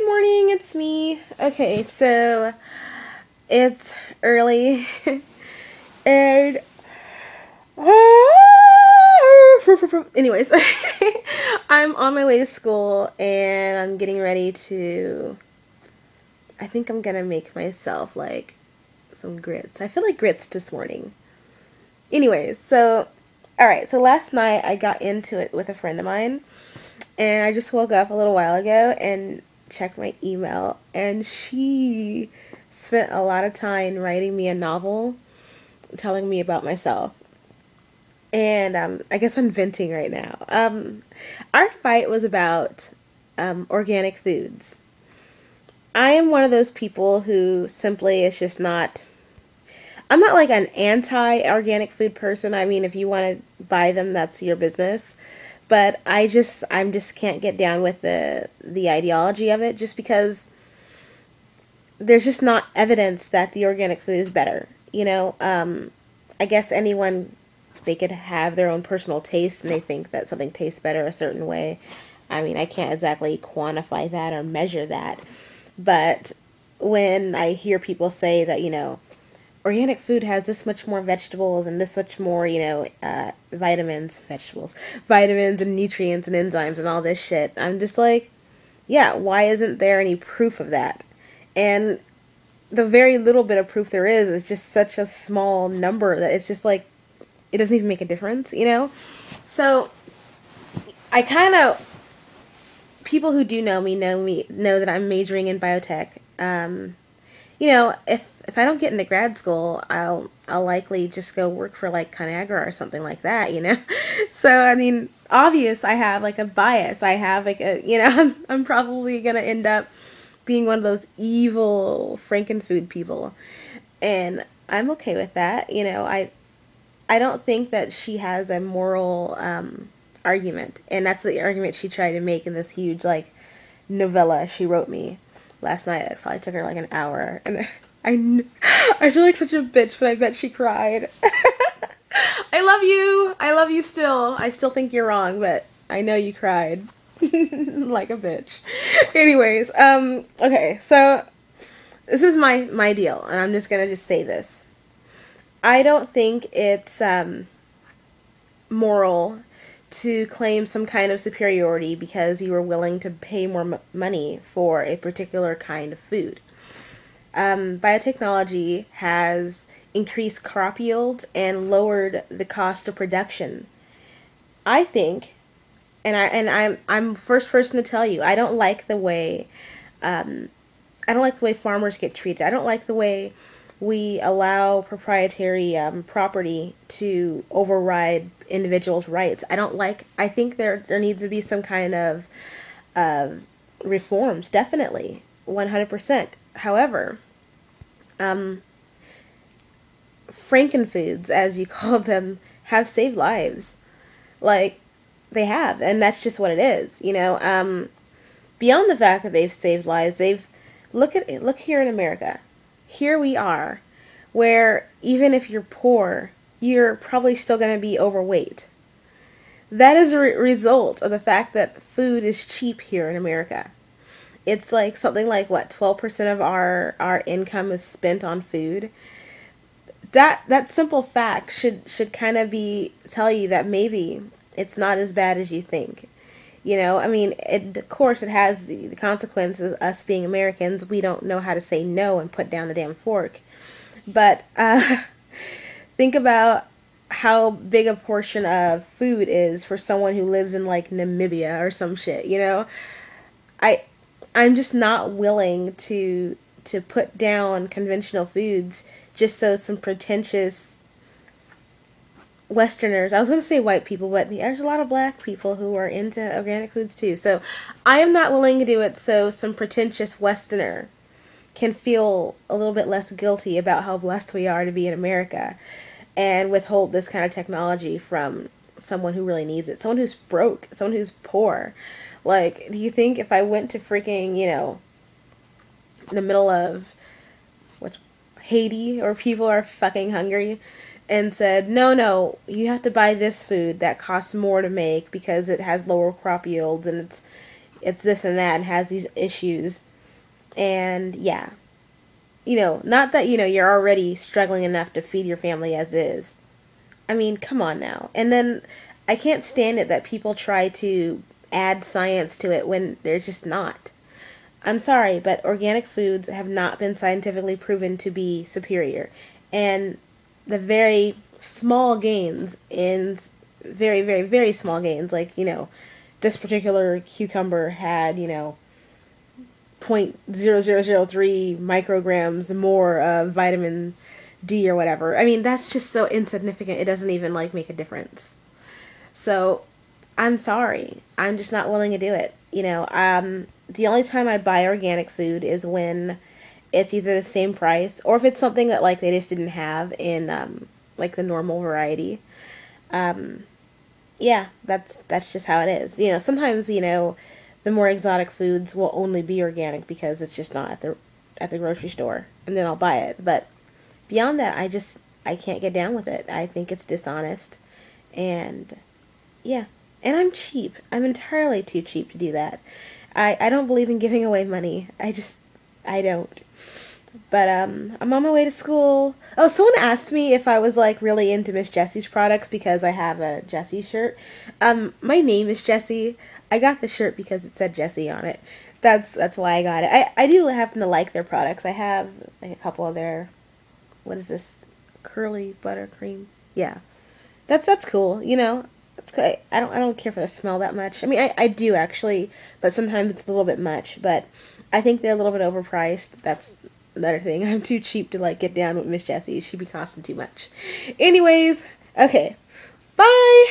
morning, it's me. Okay, so it's early and anyways, I'm on my way to school and I'm getting ready to I think I'm gonna make myself like some grits. I feel like grits this morning. Anyways, so alright, so last night I got into it with a friend of mine and I just woke up a little while ago and checked my email, and she spent a lot of time writing me a novel telling me about myself. And I guess I'm venting right now. Our fight was about organic foods. I am one of those people who simply is just not. I'm not like an anti-organic food person. I mean, if you want to buy them, that's your business. But I'm just can't get down with the ideology of it, just because there's just not evidence that the organic food is better. I guess anyone, they could have their own personal taste and they think that something tastes better a certain way. I mean, I can't exactly quantify that or measure that. But when I hear people say that, organic food has this much more vegetables and this much more, vitamins and nutrients and enzymes and all this shit, I'm just like, yeah, why isn't there any proof of that? And the very little bit of proof there is just such a small number that it's just like, it doesn't even make a difference. So I kind of, people who do know me know that I'm majoring in biotech. If I don't get into grad school, I'll likely just go work for like Conagra or something like that. So I mean, obvious, I have like a bias. I have like I'm probably gonna end up being one of those evil Frankenfood people, and I'm okay with that. I don't think that she has a moral argument, and that's the argument she tried to make in this huge like novella she wrote me last night. It probably took her like an hour, and I feel like such a bitch, but I bet she cried. I love you. I love you still. I still think you're wrong, but I know you cried like a bitch. Anyways, okay, so this is my deal, and I'm just gonna just say this. I don't think it's moral to claim some kind of superiority because you were willing to pay more money for a particular kind of food. Biotechnology has increased crop yield and lowered the cost of production. I think, I'm first person to tell you, I don't like the way farmers get treated. I don't like the way we allow proprietary property to override individuals' rights. I think there needs to be some kind of reforms, definitely, 100%. However, Frankenfoods, as you call them, have saved lives. Like, they have, and that's just what it is. Beyond the fact that they've saved lives, look here in America. Here we are, where even if you're poor, you're probably still going to be overweight. That is a result of the fact that food is cheap here in America. It's like something like what, 12% of our income is spent on food. That simple fact should kind of tell you that maybe it's not as bad as you think. I mean, of course it has the consequences of us being Americans. We don't know how to say no and put down the damn fork. But think about how big a portion of food is for someone who lives in like Namibia or some shit. I I'm just not willing to put down conventional foods just so some pretentious Westerners, I was going to say white people, but there's a lot of black people who are into organic foods too. So I am not willing to do it so some pretentious Westerner can feel a little bit less guilty about how blessed we are to be in America and withhold this kind of technology from someone who really needs it. Someone who's broke, someone who's poor. Like, do you think if I went to freaking, in the middle of what's Haiti, or people are fucking hungry, and said, no, you have to buy this food that costs more to make because it has lower crop yields and it's this and that and has these issues. And yeah, not that, you're already struggling enough to feed your family as is. I mean, come on now. And then I can't stand it that people try to add science to it when they're just not. I'm sorry, but organic foods have not been scientifically proven to be superior. And the very small gains in very, very, very small gains, like, this particular cucumber had, 0.0003 micrograms more of vitamin D or whatever. I mean, that's just so insignificant. It doesn't even like make a difference. So, I'm sorry. I'm just not willing to do it. The only time I buy organic food is when it's either the same price or if it's something that like they just didn't have in like the normal variety. Um, yeah, that's just how it is. Sometimes the more exotic foods will only be organic because it's just not at the grocery store, and then I'll buy it. But beyond that, I can't get down with it. I think it's dishonest, and yeah, and I'm cheap. I'm entirely too cheap to do that. I don't believe in giving away money. I don't. But I'm on my way to school. Oh, someone asked me if I was like really into Miss Jessie's products because I have a Jessie shirt. My name is Jessie. I got the shirt because it said Jessie on it. That's why I got it. I do happen to like their products. I have like a couple of their, what is this? Curly buttercream. Yeah. That's cool, It's good. I don't care for the smell that much. I mean, I do actually, but sometimes it's a little bit much, but I think they're a little bit overpriced. That's another thing. I'm too cheap to like get down with Miss Jessie. She'd be costing too much. Anyways, okay. Bye.